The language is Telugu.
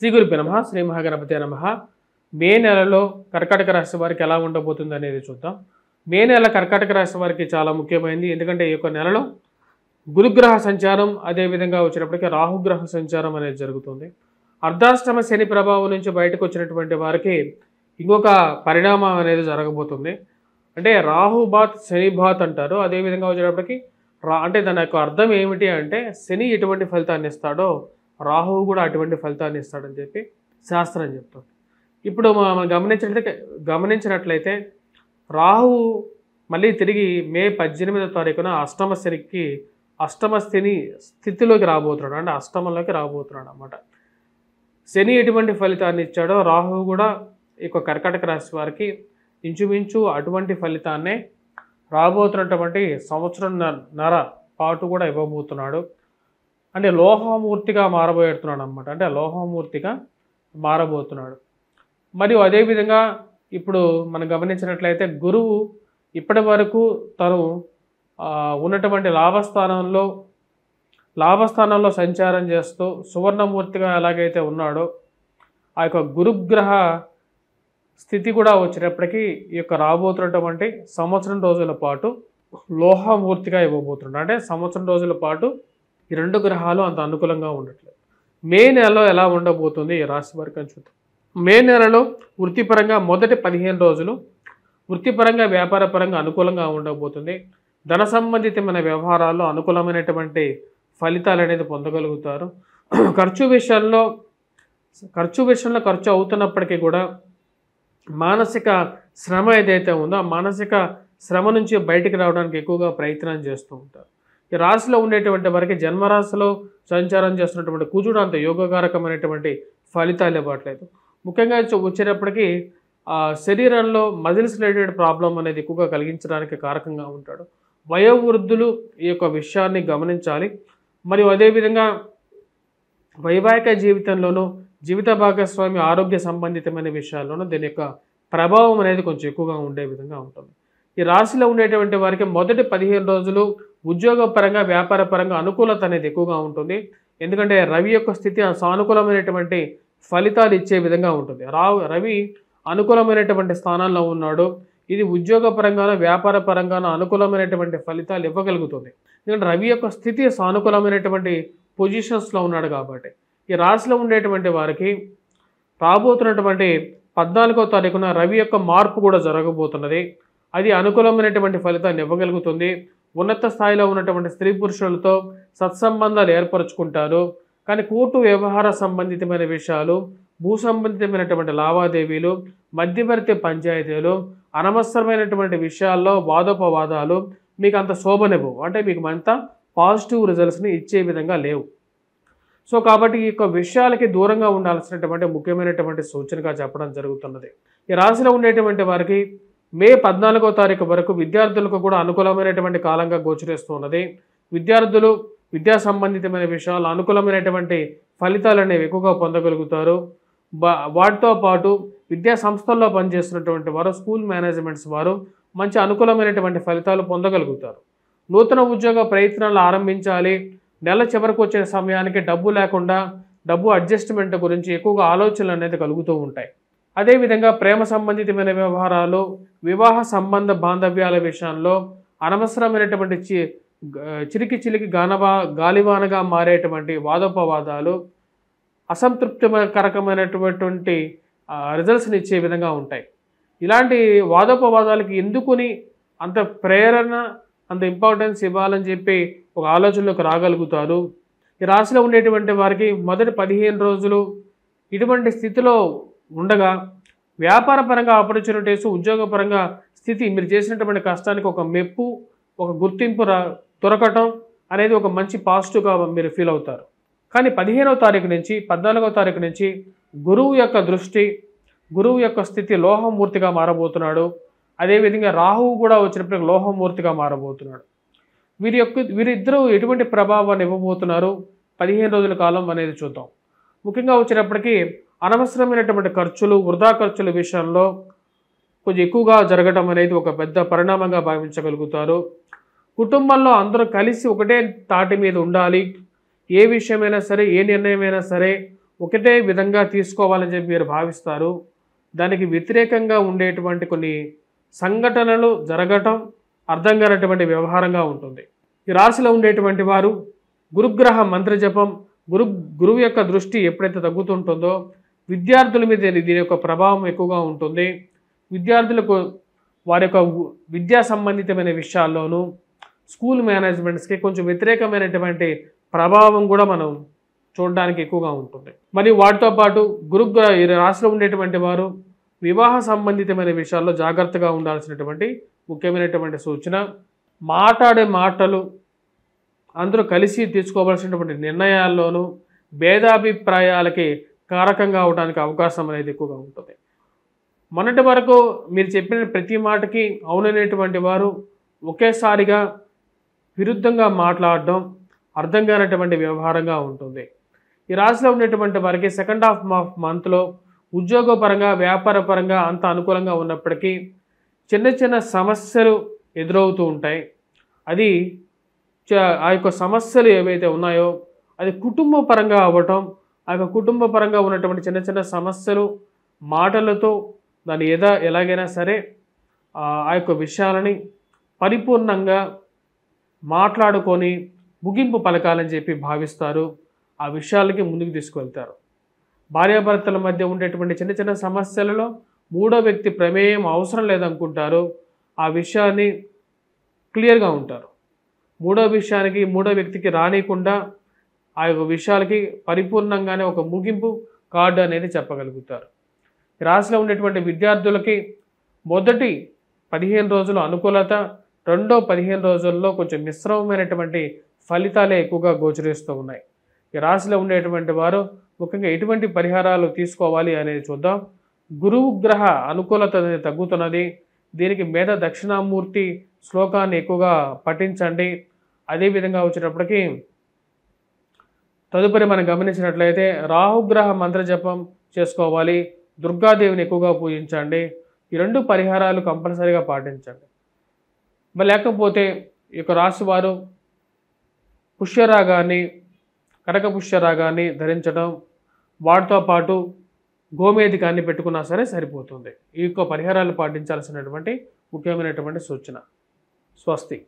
శ్రీ గురుభ్యో నమః. శ్రీ మహాగణపతే నమః. మే నెలలో కర్కాటక రాశి వారికి ఎలా ఉండబోతుంది అనేది చూద్దాం. మే నెల కర్కాటక రాశి వారికి చాలా ముఖ్యమైనది. ఎందుకంటే ఈ యొక్క నెలలో గురుగ్రహ సంచారం, అదేవిధంగా వచ్చినప్పటికీ రాహుగ్రహ సంచారం అనేది జరుగుతుంది. అర్ధాష్టమ శని ప్రభావం నుంచి బయటకు వచ్చినటువంటి వారికి ఇంకొక పరిణామం అనేది జరగబోతుంది. అంటే రాహుబాత్ శనిబాత్ అంటారు. అదేవిధంగా వచ్చేటప్పటికి అంటే దాని యొక్క అర్థం ఏమిటి అంటే శని ఎటువంటి ఫలితాన్ని ఇస్తాడో రాహువు కూడా అటువంటి ఫలితాన్ని ఇస్తాడని చెప్పి శాస్త్రం చెప్తుంది. ఇప్పుడు మనం గమనించినట్లయితే రాహువు మళ్ళీ తిరిగి మే 18వ తారీఖున అష్టమ శని స్థితిలోకి రాబోతున్నాడు. అంటే అష్టమంలోకి రాబోతున్నాడు అన్నమాట. శని ఎటువంటి ఫలితాన్ని ఇచ్చాడో రాహువు కూడా ఈ యొక్క కర్కాటక రాశి వారికి ఇంచుమించు అటువంటి ఫలితాన్నే రాబోతున్నటువంటి సంవత్సరంన్నర పాటు కూడా ఇవ్వబోతున్నాడు. అంటే లోహమూర్తిగా మారబోతున్నాడు అన్నమాట. అంటే లోహమూర్తిగా మారబోతున్నాడు. మరియు అదేవిధంగా ఇప్పుడు మనం గమనించినట్లయితే గురువు ఇప్పటి వరకు తను ఉన్నటువంటి లాభస్థానంలో సంచారం చేస్తూ సువర్ణమూర్తిగా ఎలాగైతే ఉన్నాడో ఆ యొక్క గురుగ్రహ స్థితి కూడా వచ్చినప్పటికీ ఈ యొక్క రాబోతున్నటువంటి సంవత్సరం రోజుల పాటు లోహమూర్తిగా ఇవ్వబోతున్నాడు. అంటే సంవత్సరం రోజుల పాటు ఈ రెండు గ్రహాలు అంత అనుకూలంగా ఉండట్లేదు. మే నెలలో ఎలా ఉండబోతుంది ఈ రాశి వారికి అని చూద్దాం. మే నెలలో వృత్తిపరంగా మొదటి 15 రోజులు వృత్తిపరంగా వ్యాపారపరంగా అనుకూలంగా ఉండబోతుంది. ధన సంబంధితమైన వ్యవహారాల్లో అనుకూలమైనటువంటి ఫలితాలు అనేది పొందగలుగుతారు. ఖర్చు విషయంలో ఖర్చు అవుతున్నప్పటికీ కూడా మానసిక శ్రమ ఏదైతే ఉందో ఆ మానసిక శ్రమ నుంచి బయటికి రావడానికి ఎక్కువగా ప్రయత్నం చేస్తూ ఉంటారు. ఈ రాశిలో ఉండేటువంటి వారికి జన్మరాశిలో సంచారం చేస్తున్నటువంటి కుజుడు అంత యోగకారకమైనటువంటి ఫలితాలు ఇవ్వట్లేదు. ముఖ్యంగా వచ్చేటప్పటికి శరీరంలో మజిల్స్ రిలేటెడ్ ప్రాబ్లం అనేది ఎక్కువగా కలిగించడానికి కారకంగా ఉంటాడు. వయోవృద్ధులు ఈ యొక్క విషయాన్ని గమనించాలి. మరియు అదేవిధంగా వైవాహిక జీవితంలోనూ జీవిత భాగస్వామి ఆరోగ్య సంబంధితమైన విషయాల్లోనూ దీని యొక్క ప్రభావం అనేది కొంచెం ఎక్కువగా ఉండే విధంగా ఉంటుంది. ఈ రాశిలో ఉండేటువంటి వారికి మొదటి 15 రోజులు ఉద్యోగపరంగా వ్యాపారపరంగా అనుకూలత అనేది ఎక్కువగా ఉంటుంది. ఎందుకంటే రవి యొక్క స్థితి సానుకూలమైనటువంటి ఫలితాలు ఇచ్చే విధంగా ఉంటుంది. రవి అనుకూలమైనటువంటి స్థానాల్లో ఉన్నాడు. ఇది ఉద్యోగపరంగానూ వ్యాపార పరంగానూ అనుకూలమైనటువంటి ఫలితాలు ఇవ్వగలుగుతుంది. ఎందుకంటే రవి యొక్క స్థితి సానుకూలమైనటువంటి పొజిషన్స్లో ఉన్నాడు కాబట్టి ఈ రాశిలో ఉండేటువంటి వారికి రాబోతున్నటువంటి 14వ తారీఖున రవి యొక్క మార్పు కూడా జరగబోతున్నది. అది అనుకూలమైనటువంటి ఫలితాన్ని ఇవ్వగలుగుతుంది. ఉన్నత స్థాయిలో ఉన్నటువంటి స్త్రీ పురుషులతో సత్సంబంధాలు ఏర్పరచుకుంటారు. కానీ కోర్టు వ్యవహార సంబంధితమైన విషయాలు, భూ సంబంధితమైనటువంటి లావాదేవీలు, మధ్యవర్తి పంచాయతీలు, అనవసరమైనటువంటి విషయాల్లో వాదోపవాదాలు మీకు అంత శోభనివ్వవు. అంటే మీకు అంత పాజిటివ్ రిజల్ట్స్ని ఇచ్చే విధంగా లేవు. సో కాబట్టి ఈ యొక్క విషయాలకి దూరంగా ఉండాల్సినటువంటి ముఖ్యమైనటువంటి సూచనగా చెప్పడం జరుగుతున్నది. ఈ రాశిలో ఉండేటువంటి వారికి మే 14వ తారీఖు వరకు విద్యార్థులకు కూడా అనుకూలమైనటువంటి కాలంగా గోచరిస్తూ ఉన్నది. విద్యార్థులు విద్యా సంబంధితమైన విషయాలు అనుకూలమైనటువంటి ఫలితాలు అనేవి ఎక్కువగా పొందగలుగుతారు. వాటితో పాటు విద్యా సంస్థల్లో పనిచేస్తున్నటువంటి వారు, స్కూల్ మేనేజ్మెంట్స్ వారు మంచి అనుకూలమైనటువంటి ఫలితాలు పొందగలుగుతారు. నూతన ఉద్యోగ ప్రయత్నాలు ఆరంభించాలి, నెల చివరకు వచ్చే సమయానికి డబ్బు లేకుండా డబ్బు అడ్జస్ట్మెంట్ గురించి ఎక్కువగా ఆలోచనలు అనేది కలుగుతూ ఉంటాయి. అదేవిధంగా ప్రేమ సంబంధితమైన వ్యవహారాలు, వివాహ సంబంధ బాంధవ్యాల విషయంలో అనవసరమైనటువంటి చిలికి గాలివానగా మారేటువంటి వాదోపవాదాలు అసంతృప్తికరకమైనటువంటి రిజల్ట్స్ని ఇచ్చే విధంగా ఉంటాయి. ఇలాంటి వాదోపవాదాలకి ఎందుకుని అంత ప్రేరణ, అంత ఇంపార్టెన్స్ ఇవ్వాలని చెప్పి ఒక ఆలోచనలోకి రాగలుగుతారు. ఈ రాశిలో ఉండేటువంటి వారికి మొదటి 15 రోజులు ఇటువంటి స్థితిలో ఉండగా వ్యాపారపరంగా ఆపర్చునిటీస్, ఉద్యోగపరంగా స్థితి మీరు చేసినటువంటి కష్టానికి ఒక మెప్పు, ఒక గుర్తింపు దొరకటం అనేది ఒక మంచి పాజిటివ్గా మీరు ఫీల్ అవుతారు. కానీ 15వ తారీఖు నుంచి 14వ తారీఖు నుంచి గురువు యొక్క స్థితి లోహమూర్తిగా మారబోతున్నాడు. అదేవిధంగా రాహువు కూడా వచ్చినప్పుడు లోహమూర్తిగా మారబోతున్నాడు. వీరిద్దరూ ఎటువంటి ప్రభావాన్ని ఇవ్వబోతున్నారు 15 రోజుల కాలం అనేది చూద్దాం. ముఖ్యంగా వచ్చినప్పటికీ అనవసరమైనటువంటి ఖర్చులు, వృధా ఖర్చుల విషయంలో కొంచెం ఎక్కువగా జరగడం అనేది ఒక పెద్ద పరిణామంగా భావించగలుగుతారు. కుటుంబంలో అందరూ కలిసి ఒకటే తాటి మీద ఉండాలి. ఏ విషయమైనా సరే, ఏ నిర్ణయమైనా సరే ఒకటే విధంగా తీసుకోవాలని చెప్పి మీరు భావిస్తారు. దానికి వ్యతిరేకంగా ఉండేటువంటి కొన్ని సంఘటనలు జరగటం అర్థం కానటువంటి వ్యవహారంగా ఉంటుంది. ఈ రాశిలో ఉండేటువంటి వారు గురుగ్రహ మంత్ర జపం, గురువు యొక్క దృష్టి ఎప్పుడైతే తగ్గుతుంటుందో విద్యార్థుల మీద దీని యొక్క ప్రభావం ఎక్కువగా ఉంటుంది. విద్యార్థులకు వారి యొక్క విద్యా సంబంధితమైన విషయాల్లోనూ స్కూల్ మేనేజ్మెంట్స్కి కొంచెం వ్యతిరేకమైనటువంటి ప్రభావం కూడా మనం చూడడానికి ఎక్కువగా ఉంటుంది. మరియు వాటితో పాటు ఈ రాశిలో ఉండేటువంటి వారు వివాహ సంబంధితమైన విషయాల్లో జాగ్రత్తగా ఉండాల్సినటువంటి ముఖ్యమైనటువంటి సూచన. మాట్లాడే మాటలు అందరూ కలిసి తీసుకోవాల్సినటువంటి నిర్ణయాల్లోనూ భేదాభిప్రాయాలకి కారకంగా అవడానికి అవకాశం అనేది ఎక్కువగా ఉంటుంది. మొన్నటి వరకు మీరు చెప్పిన ప్రతి మాటకి అవుననేటువంటి వారు ఒకేసారిగా విరుద్ధంగా మాట్లాడడం అర్థం కానటువంటి వ్యవహారంగా ఉంటుంది. ఈ రాశిలో ఉండేటువంటి వారికి సెకండ్ హాఫ్ మంత్లో ఉద్యోగపరంగా వ్యాపారపరంగా అంత అనుకూలంగా ఉన్నప్పటికీ చిన్న చిన్న సమస్యలు ఎదురవుతూ ఉంటాయి. అది ఆ యొక్క సమస్యలు ఏవైతే ఉన్నాయో అది కుటుంబ పరంగా అవ్వటం, ఆ యొక్క కుటుంబ పరంగా ఉన్నటువంటి చిన్న చిన్న సమస్యలు మాటలతో దాన్ని ఎలాగైనా సరే ఆ యొక్క విషయాలని పరిపూర్ణంగా మాట్లాడుకొని ముగింపు పలకాలని చెప్పి భావిస్తారు. ఆ విషయాలకి ముందుకు తీసుకువెళ్తారు. భార్యాభర్తల మధ్య ఉండేటువంటి చిన్న చిన్న సమస్యలలో మూడో వ్యక్తి ప్రమేయం అవసరం లేదనుకుంటారు. ఆ విషయాన్ని క్లియర్గా ఉంటారు. మూడో వ్యక్తికి రానికుండా ఆ యొక్క విషయాలకి పరిపూర్ణంగానే ఒక ముగింపు కార్డు అనేది చెప్పగలుగుతారు. రాశిలో ఉండేటువంటి విద్యార్థులకి మొదటి 15 రోజులు అనుకూలత, రెండో 15 రోజుల్లో కొంచెం మిశ్రమమైనటువంటి ఫలితాలే ఎక్కువగా గోచరిస్తూ ఉన్నాయి. ఈ రాశిలో ఉండేటువంటి వారు ముఖ్యంగా ఎటువంటి పరిహారాలు తీసుకోవాలి అనేది చూద్దాం. గురువు గ్రహ అనుకూలత అనేది తగ్గుతున్నది. దీనికి మేధ దక్షిణామూర్తి శ్లోకాన్ని ఎక్కువగా పఠించండి. అదేవిధంగా వచ్చేటప్పటికి తదుపరి మనం గమనించినట్లయితే రాహుగ్రహ మంత్ర జపం చేసుకోవాలి. దుర్గాదేవిని ఎక్కువగా పూజించండి. ఈ 2 పరిహారాలు కంపల్సరీగా పాటించండి. మరి లేకపోతే ఈ యొక్క రాశి వారు పుష్యరాగాన్ని, కనక పుష్యరాగాన్ని ధరించడం, వాటితో పాటు గోమేధికాన్ని పెట్టుకున్నా సరే సరిపోతుంది. ఈ యొక్క పరిహారాలు పాటించాల్సినటువంటి ముఖ్యమైనటువంటి సూచన. స్వస్తి.